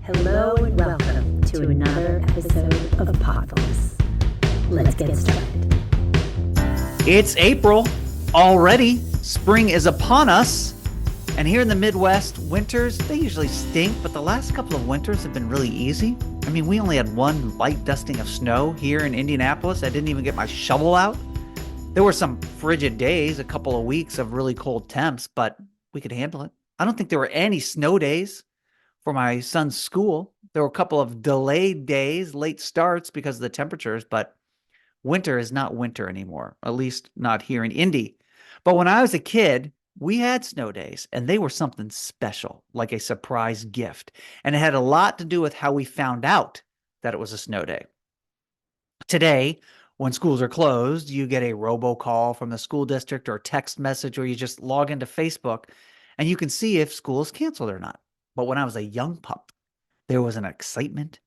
Hello and welcome to another episode of Podfulness. Let's get started. It's April already. Spring is upon us. And here in the Midwest, winters, they usually stink, but the last couple of winters have been really easy. I mean, we only had one light dusting of snow here in Indianapolis. I didn't even get my shovel out. There were some frigid days, a couple of weeks of really cold temps, but we could handle it. I don't think there were any snow days for my son's school. There were a couple of delayed days, late starts because of the temperatures, but winter is not winter anymore, at least not here in Indy. But when I was a kid, we had snow days, and they were something special, like a surprise gift. And it had a lot to do with how we found out that it was a snow day. Today, when schools are closed, you get a robocall from the school district or a text message, or you just log into Facebook, and you can see if school is canceled or not. But when I was a young pup, there was an excitement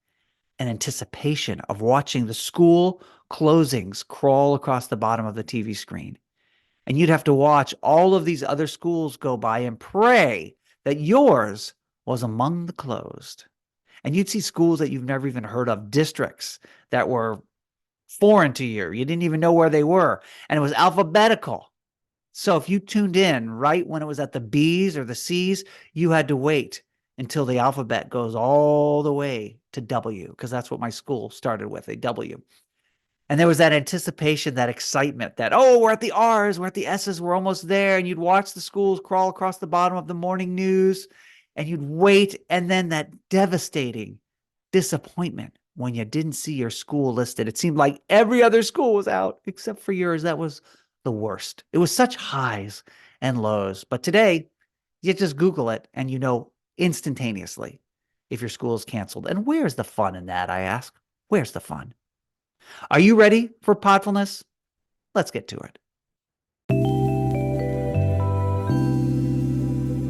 and anticipation of watching the school closings crawl across the bottom of the TV screen. And you'd have to watch all of these other schools go by and pray that yours was among the closed. And you'd see schools that you've never even heard of, districts that were foreign to you. You didn't even know where they were. And it was alphabetical. So if you tuned in right when it was at the B's or the C's, you had to wait until the alphabet goes all the way to W, because that's what my school started with, a W. And there was that anticipation, that excitement that, oh, we're at the R's, we're at the S's, we're almost there. And you'd watch the schools crawl across the bottom of the morning news, and you'd wait. And then that devastating disappointment when you didn't see your school listed. It seemed like every other school was out except for yours. That was the worst. It was such highs and lows. But today, you just Google it and you know instantaneously if your school is canceled. And where's the fun in that, I ask? Where's the fun? Are you ready for Podfulness? Let's get to it.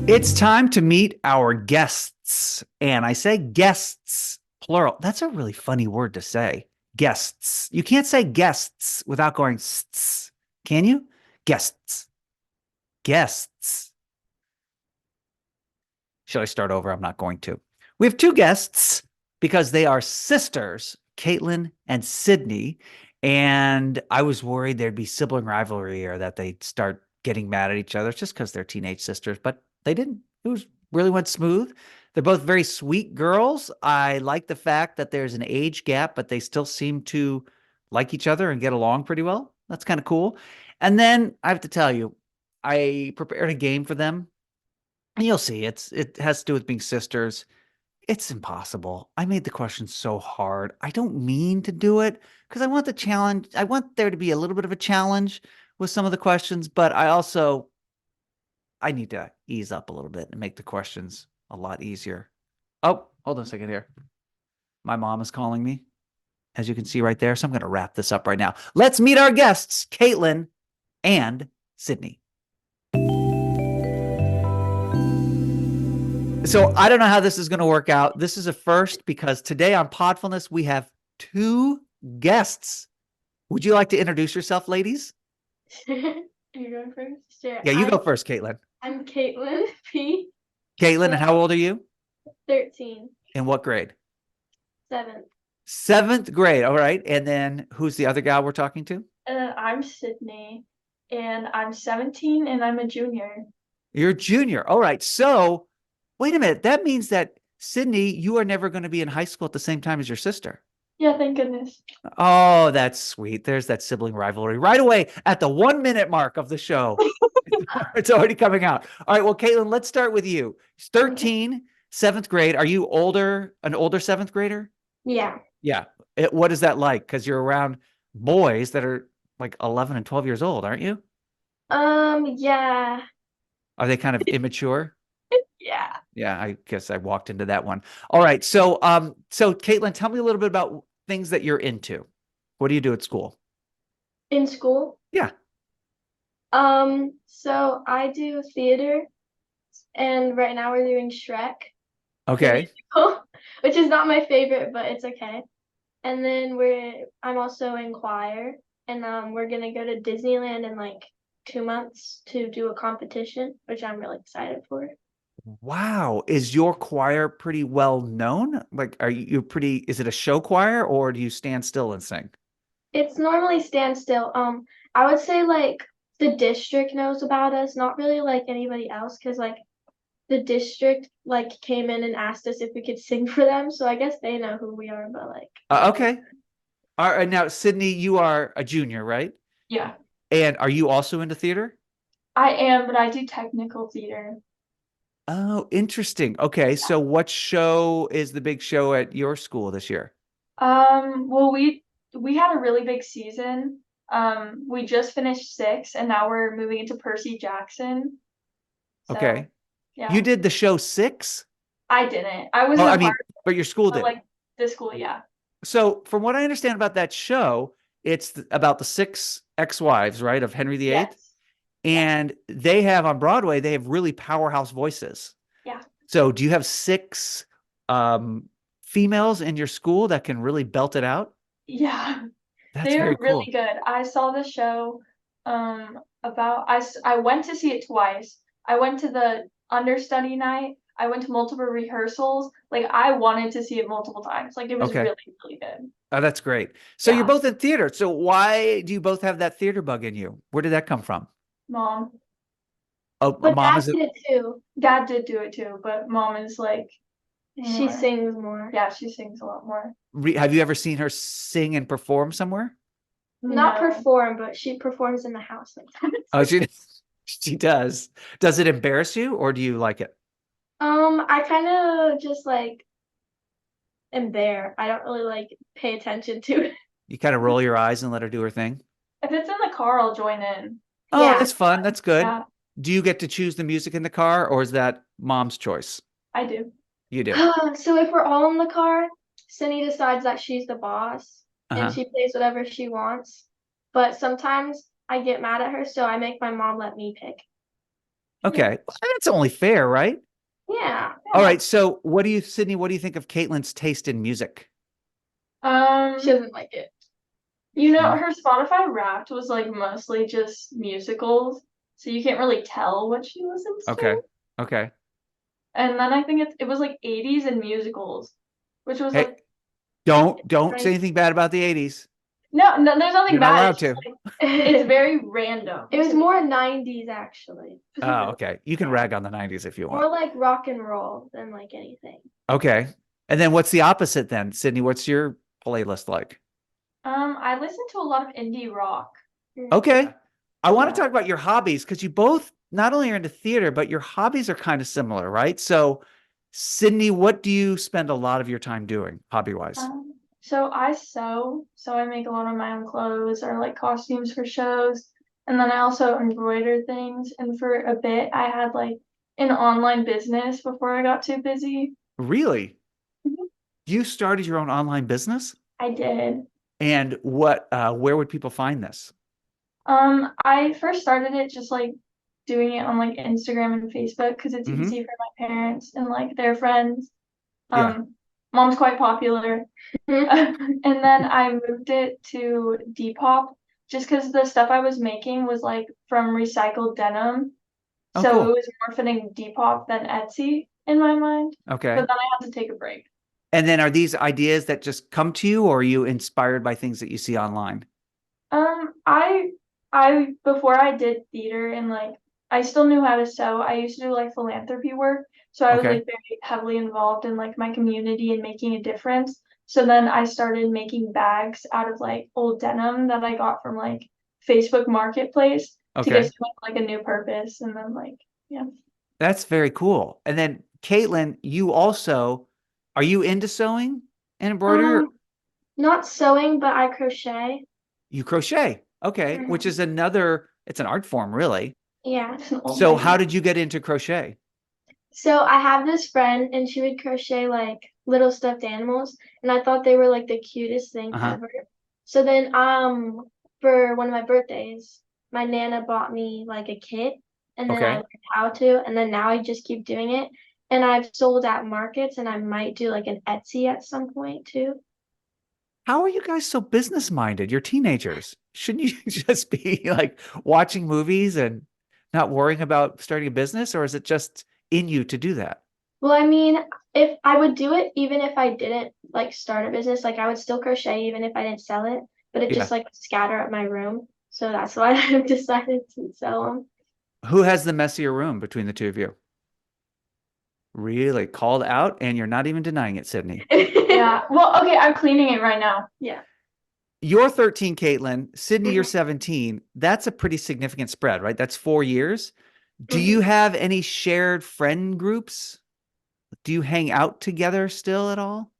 It's time to meet our guests. And I say guests, plural. That's a really funny word to say. Guests. You can't say guests without going sts. Can you? Guests. Guests. Should I start over? I'm not going to. We have two guests because they are sisters, Catelyn and Sydney, and I was worried there'd be sibling rivalry or that they'd start getting mad at each other just because they're teenage sisters, but they didn't. It really went smooth. They're both very sweet girls. I like the fact that there's an age gap, but they still seem to like each other and get along pretty well. That's kind of cool. And then I have to tell you, I prepared a game for them, and you'll see it has to do with being sisters. It's impossible. I made the question so hard. I don't mean to do it because I want the challenge. I want there to be a little bit of a challenge with some of the questions, but I need to ease up a little bit and make the questions a lot easier. Oh, hold on a second here. My mom is calling me, as you can see right there. So I'm going to wrap this up right now. Let's meet our guests, Catelyn and Sydney. So I don't know how this is going to work out. This is a first because today on Podfulness, we have two guests. Would you like to introduce yourself, ladies? Are you going first? Sure. Yeah, you go first, Catelyn. I'm Catelyn P. Catelyn, and how old are you? 13. In what grade? 7th. 7th grade. All right. And then who's the other gal we're talking to? I'm Sydney, and I'm 17, and I'm a junior. You're a junior. All right. So wait a minute. That means that, Sydney, you are never going to be in high school at the same time as your sister. Yeah, thank goodness. Oh, that's sweet. There's that sibling rivalry right away at the 1 minute mark of the show. It's already coming out. All right. Well, Catelyn, let's start with you. 13, 7th grade. Are you an older 7th grader? Yeah. Yeah. What is that like? Because you're around boys that are like 11 and 12 years old, aren't you? Yeah. Are they kind of immature? Yeah. Yeah, I guess I walked into that one. All right. So Catelyn, tell me a little bit about things that you're into. What do you do at school? In school? Yeah. So I do theater, and right now we're doing Shrek. Okay. Which is not my favorite, but it's okay. And then I'm also in choir, and we're gonna go to Disneyland in like 2 months to do a competition, which I'm really excited for. Wow. Is your choir pretty well known? Like, are you pretty, is it a show choir or do you stand still and sing? It's normally standstill. I would say like the district knows about us, not really like anybody else, because like the district like came in and asked us if we could sing for them. So I guess they know who we are, but like Okay. All right. Now, Sydney, you are a junior, right? Yeah, And are you also into theater? I am, but I do technical theater. Oh, interesting. Okay. So what show is the big show at your school this year? Well, we had a really big season. We just finished six, and now we're moving into Percy Jackson. So Okay. yeah, You did the show six? I didn't. I was Oh, in I a mean, part but your school of did. like this school. Yeah. So from what I understand about that show, it's about the six ex-wives, right, of Henry VIII. Yes. And they have on Broadway, they have really powerhouse voices. Yeah. So do you have six females in your school that can really belt it out? Yeah. That's They're very really cool. good. I saw the show I went to see it twice. I went to the understudy night. I went to multiple rehearsals. Like I wanted to see it multiple times. Like it was Okay. really, really good. Oh, that's great. So you're Yeah, both in theater. So why do you both have that theater bug in you? Where did that come from? mom. Oh, but mom Dad is a, did too. Dad did do it too, but mom is like She more. sings more. Yeah, she sings a lot more. have you ever seen her sing and perform somewhere? Not No. perform, but she performs in the house sometimes. Oh, she does. Does it embarrass you or do you like it? I kind of just like am there. I don't really like pay attention to it. You kind of roll your eyes and let her do her thing? If it's in the car, I'll join in. Oh, Yeah, that's fun. That's good. Yeah, Do you get to choose the music in the car or is that mom's choice? I do. You do. so if we're all in the car, Cindy decides that she's the boss and Uh-huh. she plays whatever she wants. But sometimes I get mad at her, so I make my mom let me pick. Okay. Well, that's only fair, right? Yeah. All right. So Sydney, what do you think of Caitlin's taste in music? Um, She doesn't like it. you know, No? her Spotify Wrapped was like mostly just musicals, so you can't really tell what she listens Okay. to. Okay. And then I think it was like 80s and musicals, which was Hey, like don't say Right. anything bad about the 80s. no, there's nothing You're not bad. allowed It's just to. like it's very random. It was more 90s actually. Oh, okay. You can rag on the 90s if you want. More like rock and roll than like anything. Okay. And then what's the opposite then? Sydney, what's your playlist like? I listen to a lot of indie rock. Okay. I want Yeah. to talk about your hobbies because you both not only are into theater, but your hobbies are kind of similar, right? So, Sydney, what do you spend a lot of your time doing hobby-wise? So I sew, so I make a lot of my own clothes or like costumes for shows. And then I also embroider things. And for a bit, I had like an online business before I got too busy. Really? Mhm. You started your own online business? I did. And where would people find this? I first started it just like doing it on like Instagram and Facebook because it's Mhm. easy for my parents and like their friends. Yeah. Mom's quite popular. And then I moved it to Depop just because the stuff I was making was like from recycled denim. Oh, So cool. it was more fitting Depop than Etsy in my mind. Okay. But then I had to take a break. And then are these ideas that just come to you, or are you inspired by things that you see online? I before I did theater and like I still knew how to sew. I used to do like philanthropy work, so I was Okay. like very heavily involved in like my community and making a difference. So then I started making bags out of like old denim that I got from like Facebook Marketplace to give Okay. to like a new purpose, and then like yeah. That's very cool. And then Caitlin, are you into sewing and embroidery? Or Not sewing, but I crochet. you crochet? Okay. Which is it's an art form, really. Yeah. It's an old So lady. how did you get into crochet? So I have this friend and she would crochet like little stuffed animals and I thought they were like the cutest thing Uh-huh. ever. So then for one of my birthdays, my nana bought me like a kit and then I Okay. learned how to and then now I just keep doing it. And I've sold at markets and I might do like an Etsy at some point too. How are you guys so business minded? You're teenagers. Shouldn't you just be like watching movies and not worrying about starting a business, or is it just in you to do that? Well, I mean, if I would do it even if I didn't like start a business, like I would still crochet even if I didn't sell it, but it Yeah. just like scatter up my room. So that's why I've decided to sell them. Who has the messier room between the two of you? Really called out, and you're not even denying it, Sydney. Yeah. Well, okay, I'm cleaning it right now. Yeah. You're 13, Caitlin. Sydney, you're Mhm. 17. That's a pretty significant spread, right? That's 4 years. Do you Mhm. have any shared friend groups? Do you hang out together still at all?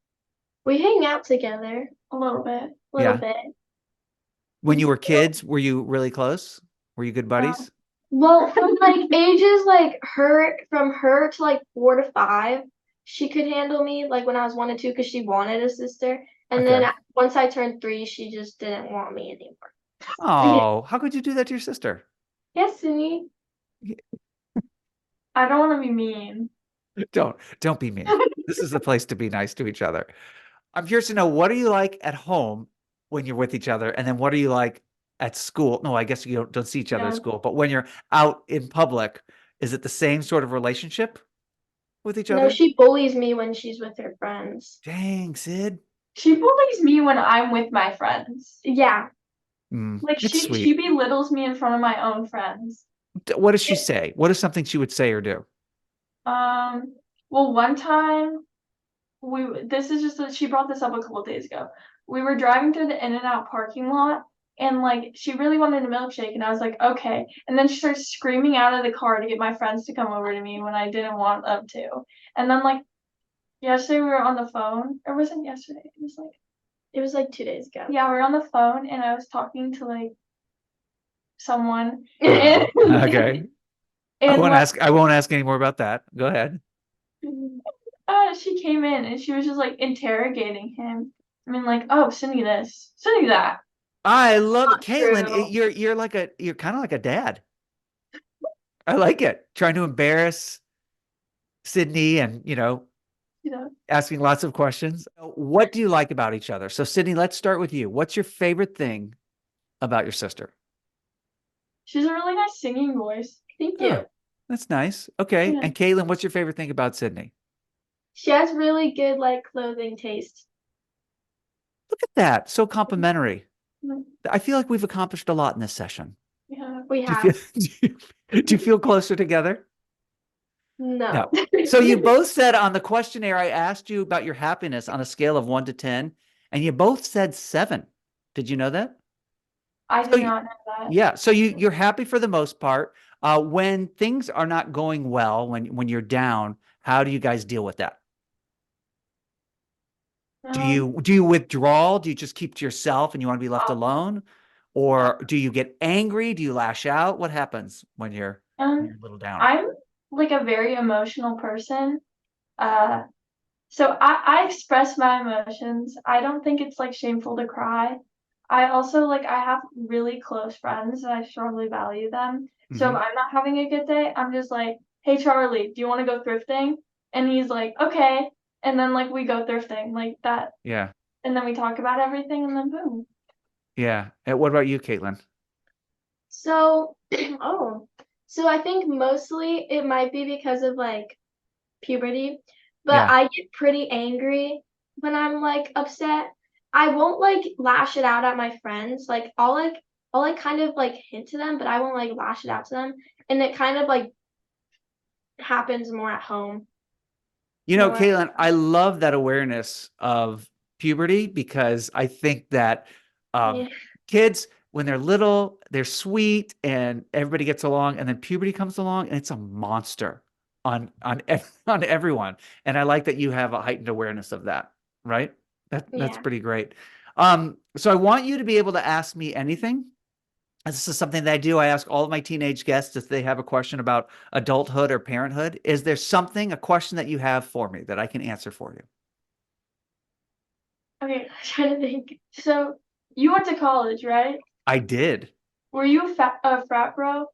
We hang out together A little bit. a little Yeah. bit. When you were kids, were you really close? Were you good No. buddies? Well, from like ages like her to like 4 to 5, she could handle me like when I was 1 and 2 because she wanted a sister. And then Okay. once I turned 3, she just didn't want me anymore. Oh, how could you do that to your sister? Yes, Sydney. I don't want to be mean. Don't be mean. This is the place to be nice to each other. I'm curious to know, what are you like at home when you're with each other, and then what are you like at school? No, I guess you don't see each other at Yeah. school, but when you're out in public, is it the same sort of relationship with each No, other? she bullies me when she's with her friends. Dang, Sid. She bullies me when I'm with my friends. Yeah. Like It's she sweet. belittles me in front of my own friends. What does she It, say? What is something she would say or do? well, one time this is just that she brought this up a couple days ago. We were driving through the In-N-Out parking lot, and like she really wanted a milkshake, and I was like, okay. And then she started screaming out of the car to get my friends to come over to me when I didn't want them to. And then like yesterday we were on the phone. Or was it yesterday? It was like 2 days ago. Yeah, we were on the phone and I was talking to like someone and Okay. and like I won't ask any more about that. Go ahead. she came in and she was just like interrogating him. I mean like, oh, Sydney this, Sydney that. I love it. Caitlin, True. you're kind of like a dad. I like it. Trying to embarrass Sydney and, You know, asking lots of questions. What do you like about each other? So, Sydney, let's start with you. What's your favorite thing about your sister? she's a really nice singing voice. Thank Oh, you. that's nice. Okay. Yeah. And Caitlin, what's your favorite thing about Sydney? She has really good like clothing taste. Look at that. So complimentary. Mm, I feel like we've accomplished a lot in this session. We Do you have. feel, do you feel closer together? No. No. So you both said on the questionnaire, I asked you about your happiness on a scale of 1 to 10, and you both said 7. Did you know that? I So did not know that. yeah, so you're happy for the most part. When things are not going well, when you're down, how do you guys deal with that? Do you withdraw? Do you just keep to yourself and you want to be left alone? Or do you get angry? Do you lash out? What happens when you're um, a little down? I'm like a very emotional person. Uh, so I express my emotions. I don't think it's like shameful to cry. I also like I have really close friends and I strongly value them. So if Mhm. I'm not having a good day, I'm just like, hey Charlie, do you want to go thrifting? And he's like, okay. And then like we go thrifting like that. Yeah. And then we talk about everything and then boom. Yeah. And what about you, Caitlin? So, oh, so I think mostly it might be because of like puberty, but Yeah. I get pretty angry when I'm like upset. I won't like lash it out at my friends. Like I'll like kind of like hint to them, but I won't like lash it out to them. And it kind of like happens more at home. More. Caitlin, I love that awareness of puberty because I think that Yeah. kids, when they're little, they're sweet and everybody gets along, and then puberty comes along and it's a monster on everyone. And I like that you have a heightened awareness of that, right? That's Yeah. pretty great. So I want you to be able to ask me anything. This is something that I do. I ask all of my teenage guests if they have a question about adulthood or parenthood. Is there something, a question that you have for me that I can answer for you? Okay, I'm trying to think. So you went to college, right? I did. Were you a frat bro?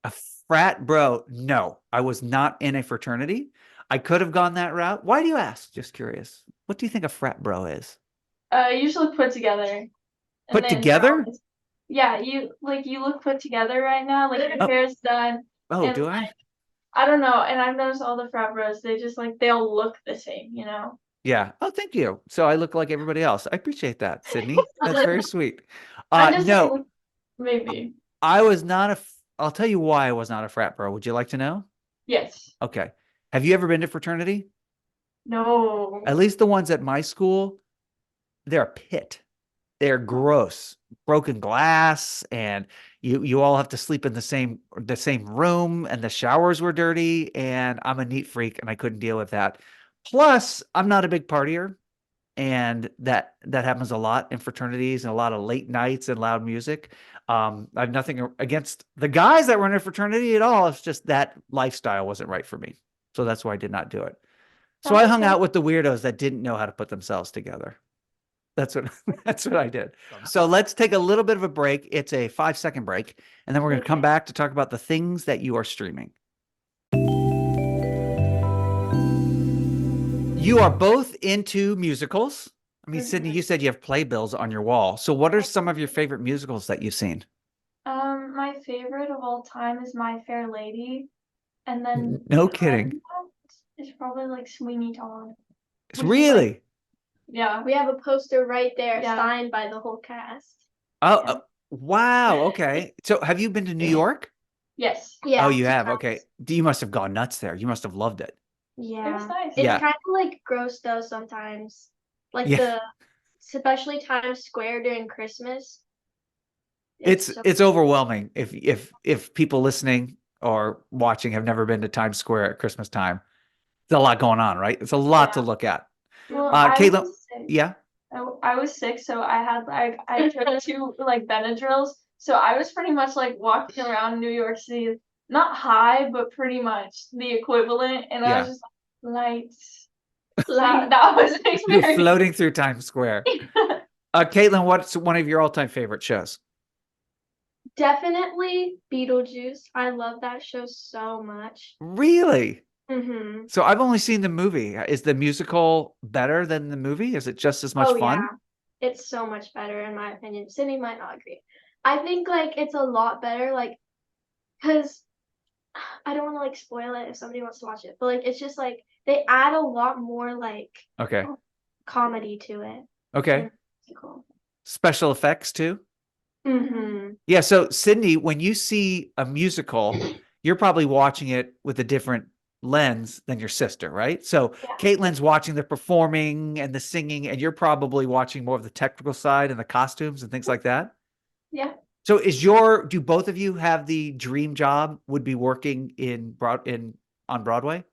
A frat bro? No, I was not in a fraternity. I could have gone that route. Why do you ask? Just curious. What do you think a frat bro is? Usually put together. And Put then together? yeah, you look put together right now. Like your Oh, hair's done. oh, And do I? I don't know. And I've noticed all the frat bros, they just like they all look the same, you know? Yeah. Oh, thank you. So I look like everybody else. I appreciate that, Sydney. That's very sweet. I'm just No, saying, maybe. I was not I'll tell you why I was not a frat bro. Would you like to know? Yes. Okay. Have you ever been to fraternity? No. At least the ones at my school, they're a pit. They're gross, broken glass, and you all have to sleep in the same room, and the showers were dirty, and I'm a neat freak, and I couldn't deal with that. Plus, I'm not a big partier, and that happens a lot in fraternities and a lot of late nights and loud music. I have nothing against the guys that were in a fraternity at all. It's just that lifestyle wasn't right for me. So that's why I did not do it. So That I makes hung sense. out with the weirdos that didn't know how to put themselves together. That's what that's what I did. So let's take a little bit of a break. It's a 5-second break, and then we're going to come back to talk about the things that you are streaming. You are both into musicals. I mean, Sydney, you said you have playbills on your wall. So what are some of your favorite musicals that you've seen? My favorite of all time is My Fair Lady. And then No the other kidding. one is probably like Sweeney Todd. It's Which is like, really? yeah. We have a poster right there Yeah. signed by the whole cast. Oh, Yeah. wow. Okay. So have you been to New York? Yes. Yeah. Oh, you 2 have. times. Okay. You must have gone nuts there. You must have loved it. It was Yeah. nice. It's Yeah. kind of like gross though sometimes. Like Yeah. especially Times Square during Christmas. It's so- it's overwhelming if people listening or watching have never been to Times Square at Christmas time. There's a lot going on, right? It's a lot to Yeah. look at. Well, I Caitlin, was sick. yeah. I was sick, so I had like I took 2 like Benadryls. So I was pretty much like walking around New York City, not high, but pretty much the equivalent. And I Yeah. was just like, lights. That was an You're experience. floating through Times Square. Caitlin, what's one of your all-time favorite shows? Definitely Beetlejuice. I love that show so much. Really? Mm-hmm. So I've only seen the movie. Is the musical better than the movie? Is it just as much Oh fun? yeah, it's so much better in my opinion. Sydney might not agree. I think like it's a lot better, like, cause I don't want to like spoil it if somebody wants to watch it, but like it's just like they add a lot more like Okay. comedy to it. Okay. Cool. Special effects too? Mm-hmm. Yeah. So Sydney, when you see a musical, you're probably watching it with a different lens than your sister, right? So Yeah. Caitlin's watching the performing and the singing, and you're probably watching more of the technical side and the costumes and things like that. Yeah. So do both of you have the dream job would be working on Broadway?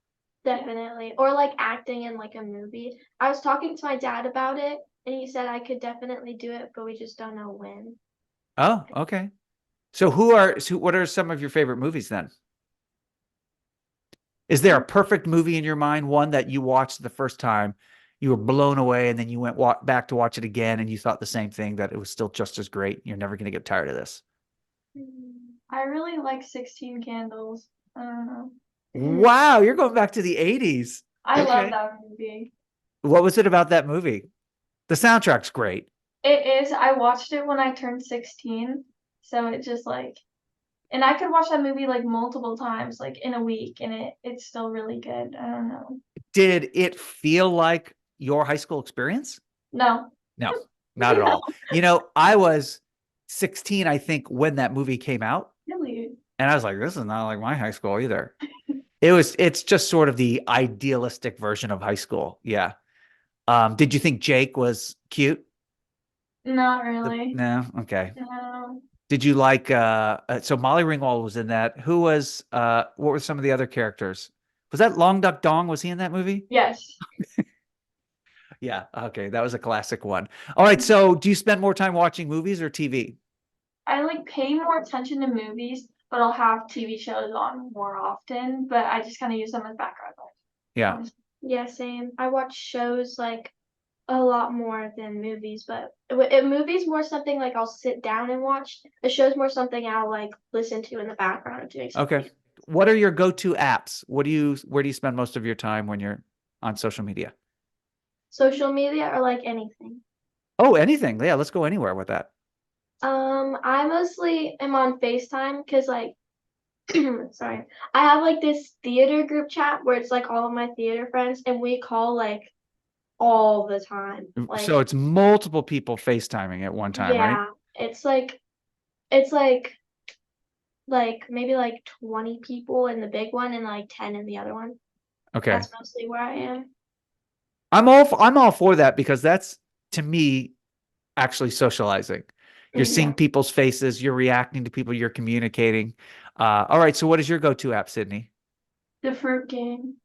Definitely. Or like acting in like a movie. I was talking to my dad about it and he said I could definitely do it, but we just don't know when. Oh, okay. So what are some of your favorite movies then? Is there a perfect movie in your mind, one that you watched the first time, you were blown away, and then you went back to watch it again, and you thought the same thing, that it was still just as great? You're never going to get tired of this. I really like 16 Candles. I don't know. Wow, you're going back to the 80s. I love Okay. that movie. What was it about that movie? The soundtrack's great. It is. I watched it when I turned 16. So it just like, and I could watch that movie like multiple times, like in a week, and it's still really good. I don't know. Did it feel like your high school experience? No. No, not at all. You know, I was 16, I think, when that movie came out. Really? And I was like, this is not like my high school either. It's just sort of the idealistic version of high school. Yeah. Did you think Jake was cute? Not really. No. Okay. No. Did you like, so Molly Ringwald was in that. Who was, what were some of the other characters? Was that Long Duck Dong? Was he in that movie? Yes. Yeah. Okay. That was a classic one. All right. So do you spend more time watching movies or TV? I like pay more attention to movies, but I'll have TV shows on more often, but I just kind of use them as background noise. Yeah. Yeah, same. I watch shows like a lot more than movies, but movies more something like I'll sit down and watch. A show's more something I'll like listen to in the background of doing something. Okay. What are your go-to apps? Where do you spend most of your time when you're on social media? Social media or like anything. Oh, anything. Yeah, let's go anywhere with that. I mostly am on FaceTime because like sorry. I have like this theater group chat where it's like all of my theater friends and we call like all the time. Like, So it's multiple people FaceTiming at one time, right? yeah, it's like maybe like 20 people in the big one and like 10 in the other one. Okay. That's mostly where I am. I'm all for that because that's to me actually socializing. You're seeing Yeah. people's faces, you're reacting to people, you're communicating. All right, so what is your go-to app, Sydney? The fruit game.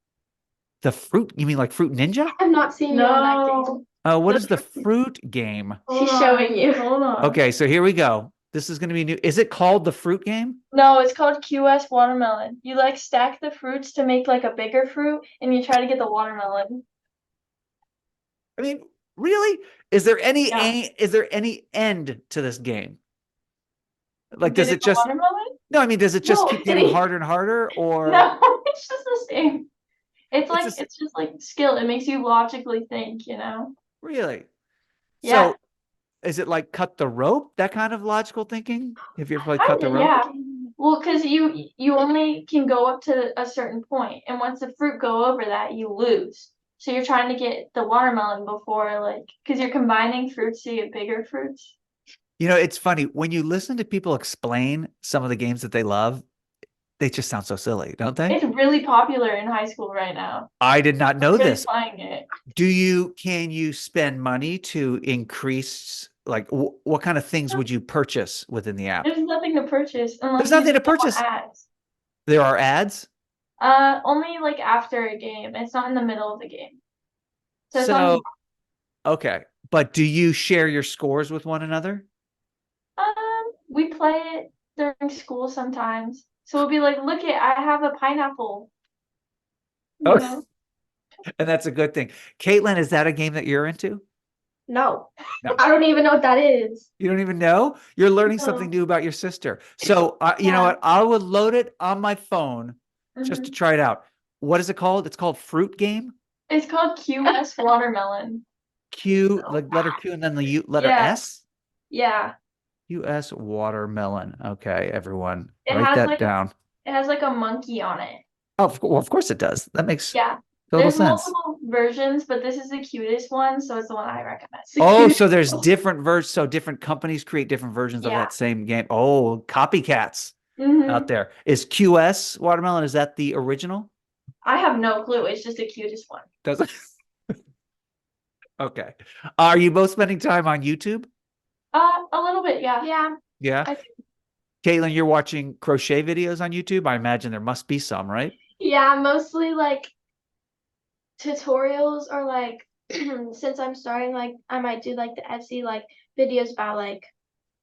The fruit, you mean like Fruit Ninja? I've not seen you on that game. No. What The is the fruit- fruit game? She's Hold on, showing you. Hold on. Okay, so here we go. This is going to be new. Is it called the fruit game? No, it's called QS watermelon. You like stack the fruits to make like a bigger fruit and you try to get the watermelon. I mean, really? Is there any Yeah. is there any end to this game? Like, does Getting it the just watermelon? no? I mean, does it just No, keep getting harder and harder, or no, it's just the same. It's like just it's just like skill. It makes you logically think, you know? really? Yeah. So, is it like cut the rope? That kind of logical thinking? Have you ever played cut the Kinda, rope? yeah. Well, because you only can go up to a certain point, and once the fruit go over that, you lose. So you're trying to get the watermelon before, like, because you're combining fruits to get bigger fruits. You know, it's funny when you listen to people explain some of the games that they love, they just sound so silly, don't they? It's really popular in high school right now. I did not know Everybody's this. playing it. Can you spend money to increase like what kind of things would you purchase within the app? There's nothing to purchase There's unless nothing to don't want purchase. ads. There are ads. Only like after a game. It's not in the middle of the game. So it's on. So, okay. But do you share your scores with one another? We play it during school sometimes. So we'll be like, look it, I have a pineapple. You Oh, know? and that's a good thing. Caitlin, is that a game that you're into? No. No. I don't even know what that is. You don't even know? You're learning No. something new about your sister. So, you know Yeah. what? I would load it on my phone just to Mhm. try it out. What is it called? It's called Fruit Game. It's called QS watermelon. Q, like letter Q and then the letter Yeah. S. Yeah. US watermelon. Okay, everyone, It write has that like down. it has like a monkey on it. Oh, well, of course it does. That makes Yeah. total There's sense. multiple versions, but this is the cutest one, so it's the one I recommend. Oh, so there's different versions. So different companies create different versions of Yeah. that same game. Oh, copycats Mhm. out there. Is QS watermelon? Is that the original? I have no clue. It's just the cutest one. Does it? Okay. Are you both spending time on YouTube? A little bit, yeah. Yeah. Yeah. I- Caitlin, you're watching crochet videos on YouTube. I imagine there must be some, right? Yeah, mostly like tutorials or like since I'm starting, like I might do like the Etsy like videos about like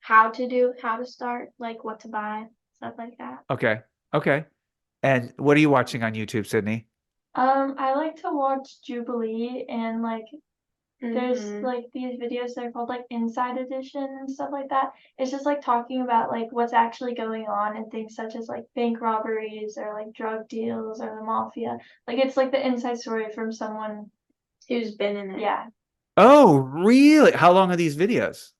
how to start, like what to buy, stuff like that. Okay. Okay. And what are you watching on YouTube, Sydney? I like to watch Jubilee and like there's Mhm. like these videos that are called like Inside Edition and stuff like that. It's just like talking about like what's actually going on and things such as like bank robberies or like drug deals or the mafia. Like it's like the inside story from someone. Who's been in it? Yeah. Oh, really? How long are these videos?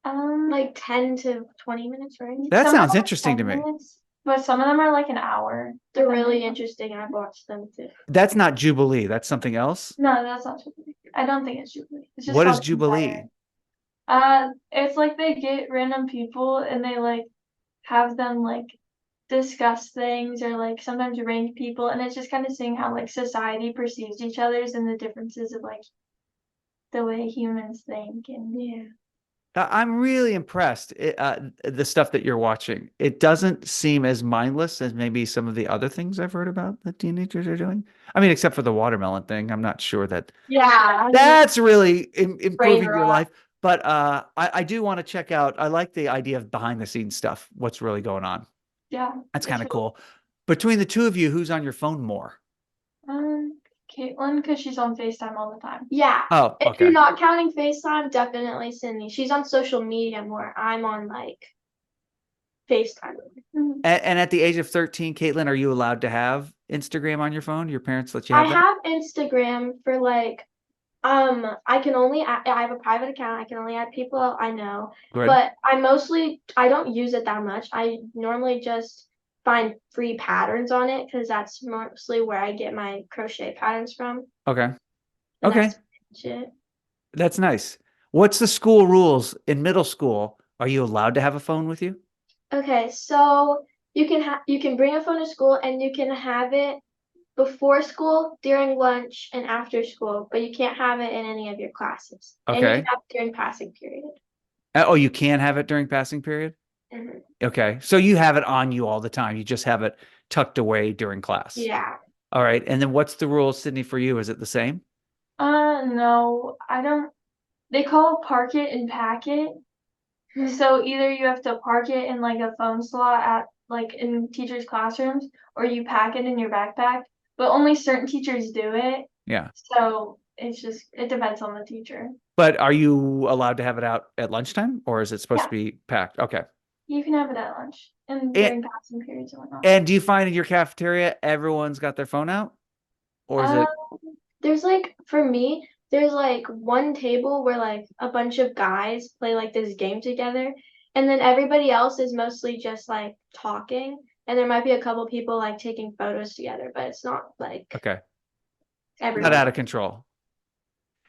Like 10 to 20 minutes, right? That some of sounds them are interesting to 10 me. minutes, but some of them are like an hour. They're depending really on- interesting. I've watched them too. That's not Jubilee. That's something else. No, that's not Jubilee. I don't think it's Jubilee. It's just What is called Jubilee? Insider. It's like they get random people and they like have them like discuss things or like sometimes rank people, and it's just kind of seeing how like society perceives each other's and the differences of like the way humans think and Yeah. I'm really impressed. The stuff that you're watching, it doesn't seem as mindless as maybe some of the other things I've heard about that teenagers are doing. I mean, except for the watermelon thing. I'm not sure that yeah. that's really improving your rot. life. But I do want to check out. I like the idea of behind the scenes stuff. What's really going on? Yeah. That's it's kind of really- cool. Between the two of you, who's on your phone more? Caitlin, because she's on FaceTime all the time. Yeah. Oh, If okay. you're not counting FaceTime, definitely Sydney. She's on social media more. I'm on like FaceTime. Mhm. And at the age of 13, Caitlin, are you allowed to have Instagram on your phone? Your parents let you I have that? have Instagram for like I can only I have a private account. I can only add people I know, Good. but I don't use it that much. I normally just find free patterns on it because that's mostly where I get my crochet patterns from. Okay. And Okay. that's it. That's nice. What's the school rules in middle school? Are you allowed to have a phone with you? Okay, so you can bring a phone to school and you can have it before school, during lunch, and after school, but you can't have it in any of your classes. And you can Okay. have it during passing period. Oh, you can have it during passing period? Mhm. Okay. So you have it on you all the time. You just have it tucked away during class. Yeah. All right. And then what's the rule, Sydney, for you? Is it the same? No, I don't. They call it park it and pack it. So either you have to park it in like a phone slot at like in teachers' classrooms, or you pack it in your backpack. But only certain teachers do it. Yeah. So it depends on the teacher. But are you allowed to have it out at lunchtime or is it supposed to be packed? Okay. You can have it at lunch and And, during passing periods and whatnot. and do you find in your cafeteria everyone's got their phone out? Or is it There's like for me, there's like one table where like a bunch of guys play like this game together, and then everybody else is mostly just like talking, and there might be a couple people like taking photos together, but it's not like okay? Not everyone. out of control.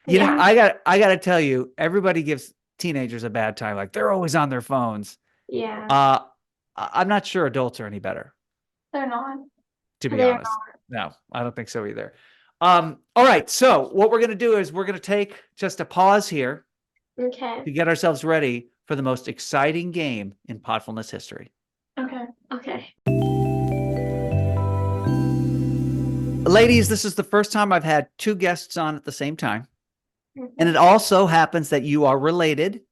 You know, Yeah. I gotta tell you, everybody gives teenagers a bad time. Like they're always on their phones. Yeah. I'm not sure adults are any better, They're not. to be They're honest. No, I don't think so either. All right. So what we're gonna do is we're gonna take just a pause here Okay. to get ourselves ready for the most exciting game in Podfulness history. Okay. Okay. Ladies, this is the first time I've had two guests on at the same time. Mhm. And it also happens that you are related,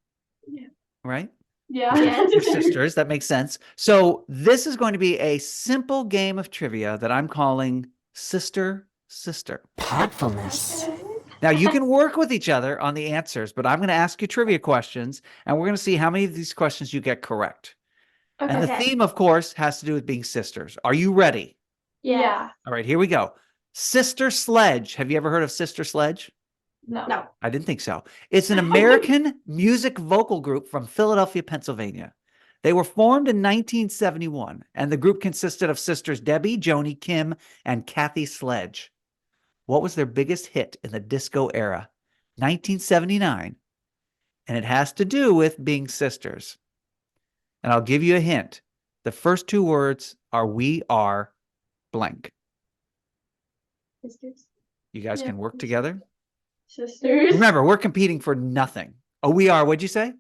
Yeah. right? Yeah. Yes. Your sisters. That makes sense. So this is going to be a simple game of trivia that I'm calling Sister Sister. Podfulness. Now you can work with each other on the answers, but I'm going to ask you trivia questions and we're going to see how many of these questions you get correct. And the Okay. theme, of course, has to do with being sisters. Are you ready? Yeah. All right, here we go. Sister Sledge. Have you ever heard of Sister Sledge? No. No. I didn't think so. It's an American music vocal group from Philadelphia, Pennsylvania. They were formed in 1971, and the group consisted of sisters Debbie, Joni, Kim, and Kathy Sledge. What was their biggest hit in the disco era? 1979. And it has to do with being sisters. And I'll give you a hint. The first two words are "we are blank." Sisters. You guys Yeah. can work together. Sisters. Remember, we're competing for nothing. Oh, we are. What'd you say?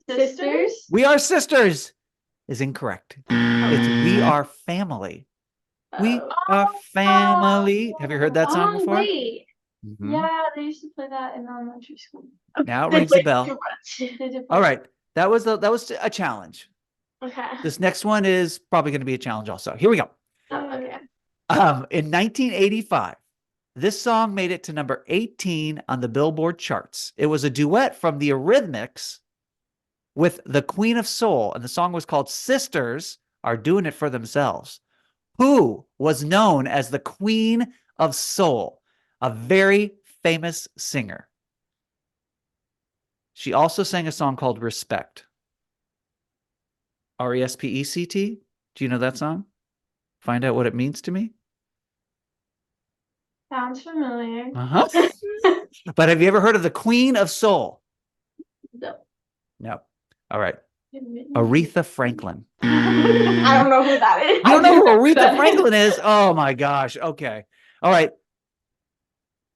Sisters. We are sisters is incorrect. It's we are family. We Oh. are family. Have you heard that song Oh, before? wait. Mhm. Yeah, they used to play that in elementary school. Now it rings a bell. They did play All right. That was a challenge. Okay. This next one is probably going to be a challenge also. Here we go. Oh, okay. In 1985, this song made it to number 18 on the Billboard charts. It was a duet from the Eurythmics with the Queen of Soul, and the song was called Sisters Are Doing It for Themselves. Who was known as the Queen of Soul? A very famous singer. She also sang a song called Respect. Respect. Do you know that song? Find out what it means to me. Sounds familiar. Uh-huh. But have you ever heard of the Queen of Soul? No. No. All right. Aretha Franklin. I don't know who that is. You don't know who Aretha Franklin is? Oh my gosh. Okay. All right.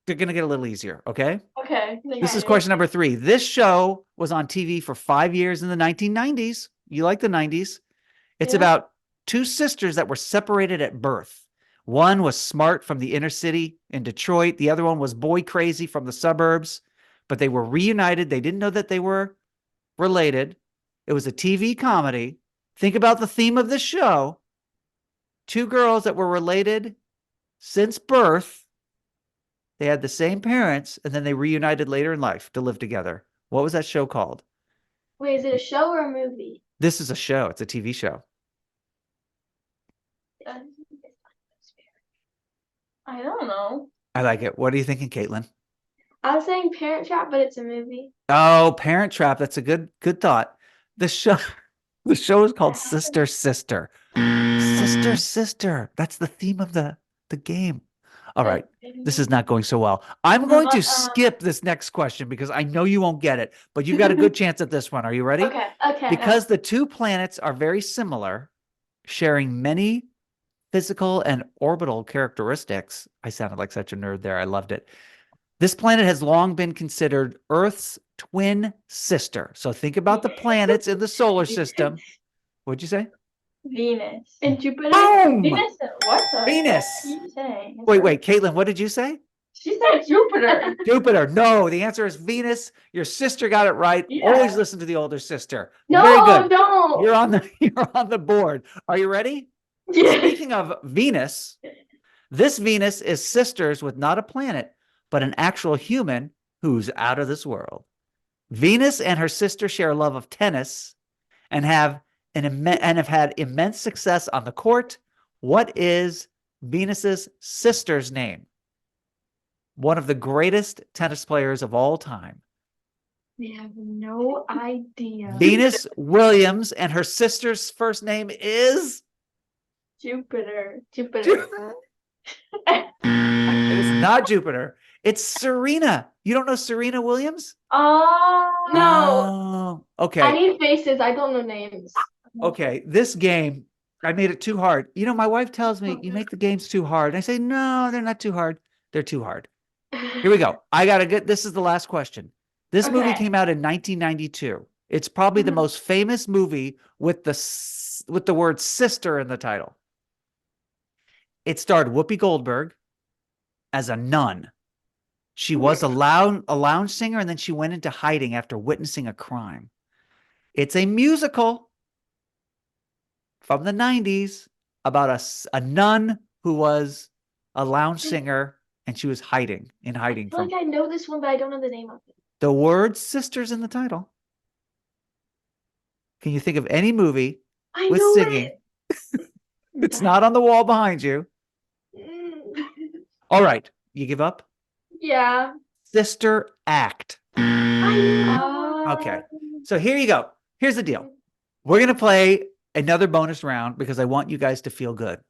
They're going to get a little easier. Okay. Okay. This is question number 3. This show was on TV for 5 years in the 1990s. You like the 90s? It's Yeah. about two sisters that were separated at birth. One was smart from the inner city in Detroit. The other one was boy crazy from the suburbs, but they were reunited. They didn't know that they were related. It was a TV comedy. Think about the theme of this show. Two girls that were related since birth. They had the same parents, and then they reunited later in life to live together. What was that show called? Wait, is it a show or a movie? This is a show. It's a TV show. I don't know. I like it. What are you thinking, Caitlin? I was saying Parent Trap, but it's a movie. Oh, Parent Trap. That's a good thought. The show the show is called Sister Sister. Sister Sister. That's the theme of the game. All right. This is not going so well. I'm going to skip this next question because I know you won't get it, but you got a good chance at this one. Are you ready? Okay. Because the two planets are very similar, sharing many physical and orbital characteristics. I sounded like such a nerd there. I loved it. This planet has long been considered Earth's twin sister. So think about the planets in the solar system. What'd you say? Venus. And Jupiter. Boom! Venus. What the? Venus. What are you saying? Wait, Caitlin, what did you say? She said Jupiter. Jupiter. No, the answer is Venus. Your sister got it right. Yeah. Always listen to the older sister. No, Very good. don't. You're on the board. Are you ready? Yeah. Speaking of Venus, this Venus is sisters with not a planet, but an actual human who's out of this world. Venus and her sister share a love of tennis and have had immense success on the court. What is Venus's sister's name? One of the greatest tennis players of all time. We have no idea. Venus Williams, and her sister's first name is Jupiter. It is not Jupiter. It's Serena. You don't know Serena Williams? Oh No. Oh, okay. I need faces. I don't know names. Okay. This game, I made it too hard. You know, my wife tells me you make the games too hard. And I say, no, they're not too hard. They're too hard. Here we go. This is the last question. This movie Okay. came out in 1992. It's probably the most famous movie with the word sister in the title. It starred Whoopi Goldberg as a nun. She was a lounge singer, and then she went into hiding after witnessing a crime. It's a musical from the 90s about a nun who was a lounge singer, and she was hiding I feel from like I know this one, but I don't know the name of it. the word sisters in the title. Can you think of any movie I with know singing? It's not on the wall behind you. it. All right. You give up? Yeah. Sister Act. I know. Okay. So here you go. Here's the deal. We're going to play another bonus round because I want you guys to feel good.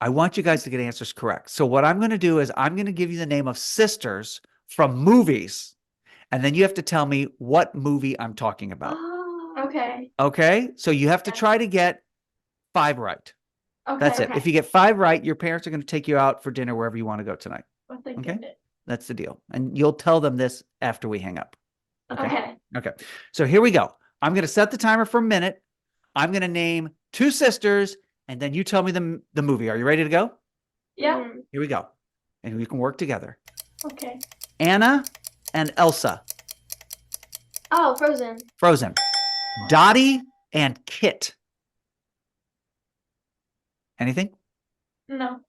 I want you guys to get answers correct. So what I'm going to do is I'm going to give you the name of sisters from movies, and then you have to tell me what movie I'm talking about. Oh, Okay. Okay? So you have to try to get 5 right. Okay. That's it. If you get 5 right, your parents are going to take you out for dinner wherever you want to go tonight. Oh, thank Okay. goodness. That's the deal. And you'll tell them this after we hang up. Okay. Okay. So here we go. I'm going to set the timer for a minute. I'm going to name 2 sisters, and then you tell me the movie. Are you ready to go? Yeah. Mhm. Here we go. And we can work together. Okay. Anna and Elsa. Oh, Frozen. Frozen. Dottie and Kit. Anything? No.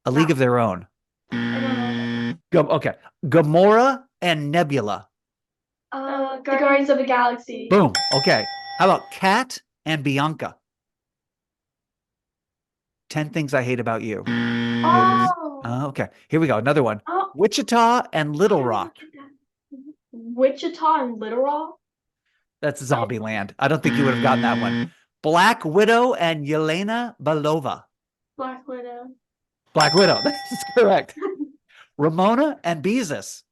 A League of Their Own. I don't know. Okay. Gamora and Nebula. The Guardians of the Galaxy. Boom. Okay. How about Kat and Bianca? 10 Things I Hate About You. Oh. Okay. Here we go. Another one. Oh. Wichita and Little Rock. Wichita and Little Rock. That's Zombieland. I don't think you would have gotten that one. Black Widow and Yelena Belova. Black Widow. Black Widow. That's correct. Ramona and Beezus.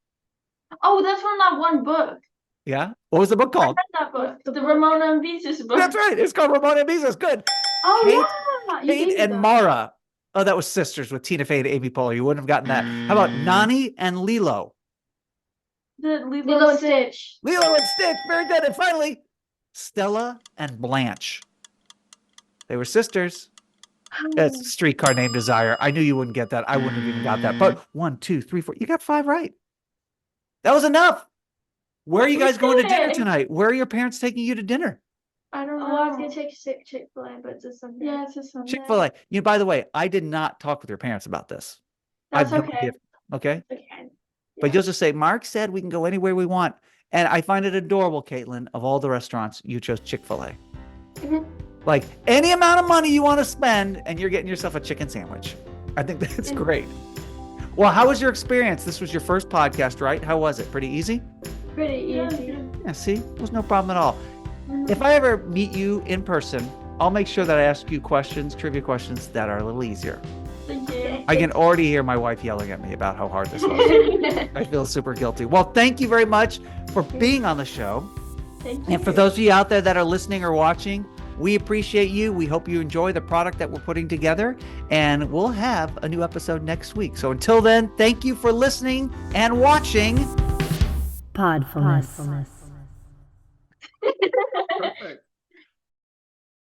Oh, that's from that one book. Yeah. What was the book I called? read that book. The Ramona and Beezus book. That's right. It's called Ramona and Beezus. Good. Oh, Kate- yeah. You gave Kate me and that. Mara. Oh, that was sisters with Tina Fey and Amy Poehler. You wouldn't have gotten that. How about Nani and Lilo? The Lilo and Stitch. Lilo and Stitch. Very good. And finally, Stella and Blanche. They were sisters. That's Streetcar Named Desire. I knew you wouldn't get that. I wouldn't have even got that. But 1, 2, 3, 4. You got 5 right. That was enough. Where are you guys going to dinner Okay. tonight? Where are your parents taking you to dinner? I don't know. Oh, I was gonna take Chick-fil-A, but it's a Sunday. Yeah, it's a Sunday. Chick-fil-A. You know, by the way, I did not talk with your parents about this. I That's have no okay. idea. Okay. Okay. But you'll just say, Mark said we can go anywhere we want. And I find it adorable, Caitlin, of all the restaurants, you chose Chick-fil-A. Mhm. Like any amount of money you want to spend, and you're getting yourself a chicken sandwich. I think that's great. Well, how was your experience? This was your first podcast, right? How was it? Pretty easy? Pretty easy. Yeah, see, it was no problem at all. If I ever meet you in person, I'll make sure that I ask you questions, trivia questions that are a little easier. Thank you. I can already hear my wife yelling at me about how hard this was. I feel super guilty. Well, thank you very much for being on the show. Thank you. And for those of you out there that are listening or watching, we appreciate you. We hope you enjoy the product that we're putting together, and we'll have a new episode next week. So until then, thank you for listening and watching Podfulness. Perfect.